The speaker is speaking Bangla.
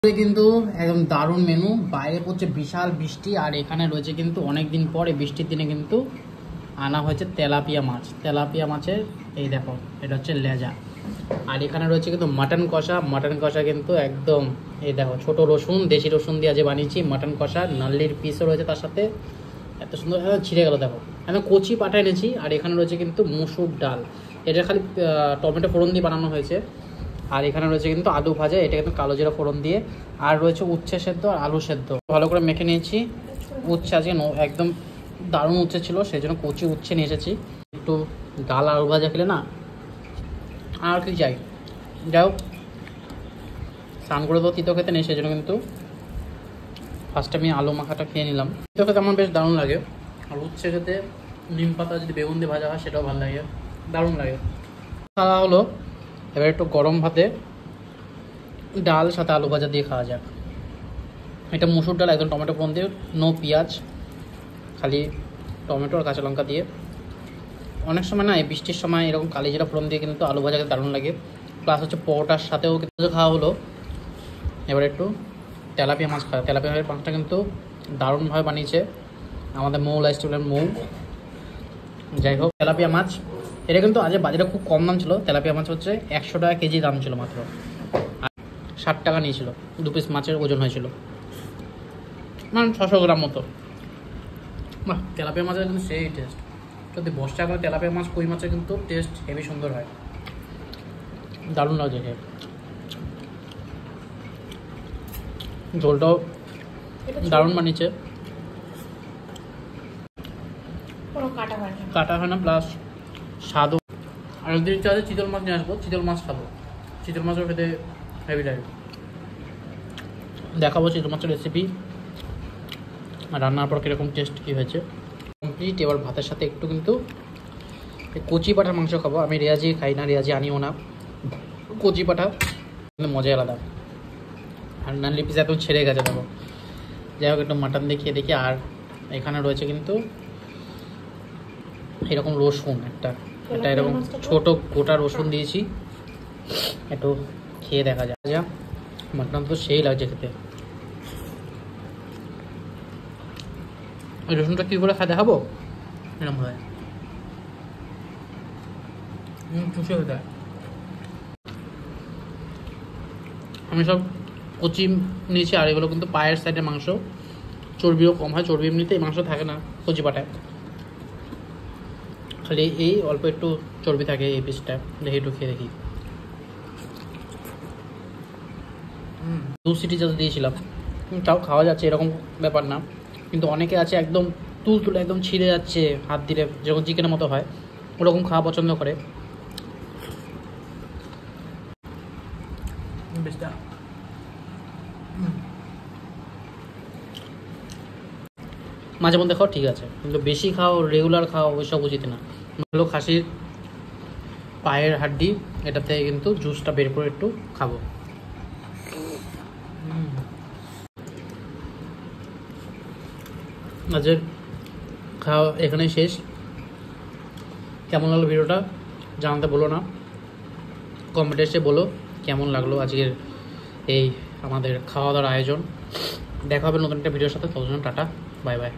কিন্তু একদম দারুণ মেনু। বাইরে পড়ছে বিশাল বৃষ্টি, আর এখানে রয়েছে কিন্তু অনেকদিন পরে বৃষ্টির দিনে কিন্তু আনা হয়েছে তেলাপিয়া মাছ। তেলাপিয়া মাছের এই দেখো, এটা হচ্ছে লেজা। আর এখানে রয়েছে কিন্তু মাটন কষা। মাটন কষা কিন্তু একদম এই দেখো, ছোট রসুন, দেশি রসুন দিয়ে যে বানিয়েছি মাটন কষা। নাল্লির পিসও রয়েছে তার সাথে, এত সুন্দর ছিঁড়ে গেল দেখো। আমি কচি পাঠা এনেছি। আর এখানে রয়েছে কিন্তু মুসুর ডাল, এটা খালি টমেটো ফোড়ন দিয়ে বানানো হয়েছে। আর এখানে রয়েছে কিন্তু আলু ভাজা, এটা কিন্তু কালো জিরা ফোড়ন দিয়ে। আর রয়েছে উচ্ছে সেদ্ধ আর আলু সেদ্ধ, ভালো করে মেখে নিয়েছি। উচ্ছে আজকে একদম দারুণ উচ্ছে ছিল, সেই জন্য কচি উচ্ছে নিয়ে এসেছি। একটু ডাল আলু ভাজা খেলে না আর কি চাই। যাই হোক, স্নান করে তো তিতো খেতে নেই, সেই জন্য কিন্তু ফার্স্টে আমি আলু মাখাটা খেয়ে নিলাম। তিতো খেতে আমার বেশ দারুণ লাগে। আর উচ্ছে খেতে নিম পাতা যদি বেগুন দিয়ে ভাজা হয় সেটাও ভালো লাগে, দারুণ লাগে। খাওয়া হলো, এবার একটু গরম ভাতে ডাল সাথে আলু ভাজা দিয়ে খাওয়া যাক। এটা মুসুর ডাল, একদম টমেটো ফোড়ন দিয়ে, নো পেঁয়াজ, খালি টমেটো আর কাঁচা লঙ্কা দিয়ে। অনেক সময় না এই বৃষ্টির সময় এরকম কালি জিরা ফোড়ন দিয়ে কিন্তু আলু ভাজাকে দারুণ লাগে। প্লাস হচ্ছে পরোটার সাথেও কিন্তু খাওয়া হলো। এবার একটু তেলাপিয়া মাছ খাওয়া। তেলাপিয়া মাছটা কিন্তু দারুণভাবে বানিয়েছে আমাদের মৌ লাইফস্টাইলের মৌ। যাই হোক, তেলাপিয়া মাছ এটা কিন্তু আজ বাজারে খুব কম দাম ছিল। তেলাপিয়া মাছ হচ্ছে 100 টাকা কেজি দাম ছিল মাত্র, আর 60 টাকা নিয়েছিল। 2 পিস মাছের ওজন হয়েছিল মানে 600 গ্রাম মতো। বাহ, তেলাপিয়া মাছের কিন্তু সেই টেস্ট। যদি বর্ষাকালে তেলাপিয়া মাছ, কই মাছের কিন্তু টেস্ট হেভি সুন্দর হয়, দারুণ লাগে খেয়ে। ঝোলটাও দারুণ বানিয়েছে, কাটা হয় না, প্লাস স্বাদও। আর যদি ইচ্ছা আছে চিতল মাছ নিয়ে আসবো, চিতল মাছ খাবো। চিতল মাছও খেতে হেভি লাগে। দেখাবো চিতল মাছের রেসিপি আর রান্নার পর কীরকম টেস্ট কী হয়েছে। কমপ্লিট। এবার ভাতের সাথে একটু কিন্তু কচি পাঠার মাংস খাবো। আমি রেয়াজি খাই না, রেয়াজি আনিও না। কচি পাঠা কিন্তু মজাই আলাদা। আর নানলি পিস একদম ছেড়ে গেছে দেখো। যাই হোক, একটু মাটন দেখিয়ে দেখি। আর এখানে রয়েছে কিন্তু এরকম রসুন, এটা এরকম ছোট গোটা রসুন দিয়েছি। একটু খেয়ে দেখা যায়। যা মাটন তো সেই লাগছে খেতে। এই রসুনটা কী করে খাই দেখাবো, এরকম হয় চুষে খেতে হয়। আমি সব কচি নিয়েছি, আর এগুলো কিন্তু পায়ের সাইডের মাংস, চর্বিও কম হয়। চর্বি এমনিতে এই মাংস থাকে না কচি পাটায়, খালি এই অল্প একটু চর্বি থাকে এই পিসটা। দেখি একটু খেয়ে দেখি। 2 সিটি যাতে দিয়েছিলাম, তাও খাওয়া যাচ্ছে, এরকম ব্যাপার না। কিন্তু অনেকে আছে একদম তুলে একদম ছিঁড়ে যাচ্ছে হাত দিলে, যেরকম চিকেনের মতো হয়, ওরকম খাওয়া পছন্দ করে। মাঝে মধ্যে খাও ঠিক আছে, কিন্তু বেশি খাও, রেগুলার খাও, ওইসব উচিত না। ভালো খাসির পায়ের হাড্ডি, এটা থেকে কিন্তু জুসটা বের করে একটু খাবো। আজকের খাওয়া এখানেই শেষ। কেমন লাগলো ভিডিওটা জানাতে বলো না, কমেন্টে এসে বলো কেমন লাগলো আজকের এই আমাদের খাওয়া দাওয়ার আয়োজন। দেখা হবে নতুন একটা ভিডিওর সাথে। ততক্ষণ টাটা, বাই বাই।